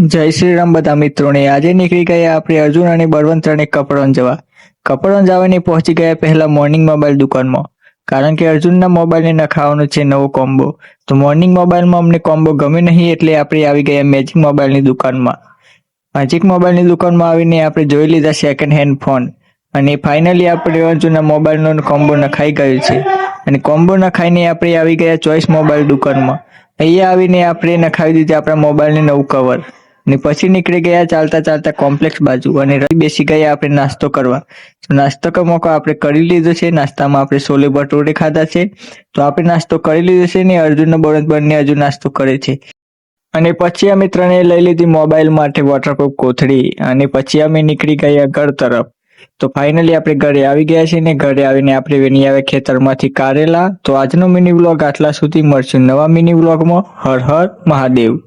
જય શ્રી રામ બધા મિત્રોને. આજે નીકળી ગયા આપણે અર્જુન અને બળવંત ત્રણે કપડવંજ જવા. કપડવંજ જવાની પહોંચી ગયા પહેલા મોર્નિંગ મોબાઈલ દુકાનમાં, કારણ કે અર્જુનના મોબાઈલને નખાવાનો છે નવો કોમ્બો. તો મોર્નિંગ મોબાઈલમાં અમને કોમ્બો ગમે નહીં એટલે આપણે આવી ગયા મેજિક મોબાઈલની દુકાનમાં. મેજિક મોબાઈલની દુકાનમાં આવીને આપણે જોઈ લીધા સેકન્ડ હેન્ડ ફોન, અને ફાઇનલી આપણે અર્જુનના મોબાઈલનો કોમ્બો નખાઈ ગયો છે. અને કોમ્બો નખાઈને આપણે આવી ગયા ચોઈસ મોબાઈલ દુકાનમાં. અહીંયા આવીને આપણે નખાવી દીધી આપણા મોબાઈલને નવું કવર, ને પછી નીકળી ગયા ચાલતા ચાલતા કોમ્પ્લેક્સ બાજુ, અને બેસી ગયા આપણે નાસ્તો કરવા. તો નાસ્તો કરવા આપણે કરી લીધો છે. નાસ્તામાં આપણે છોલે ભટુરે ખાધા છે. તો આપણે નાસ્તો કરી લીધો છે ને અર્જુન બળવંત બંને હજુ નાસ્તો કરે છે. અને પછી અમે ત્રણેય લઈ લીધી મોબાઈલ માટે વોટરપ્રૂફ કોથળી, અને પછી અમે નીકળી ગયા ઘર તરફ. તો ફાઇનલી આપણે ઘરે આવી ગયા છે ને ઘરે આવીને આપણે વેણી આવ્યા ખેતરમાંથી કારેલા. તો આજનો મિની વ્લોગ આટલા સુધી, મળશું નવા મિની વ્લોગમાં. હર હર મહાદેવ.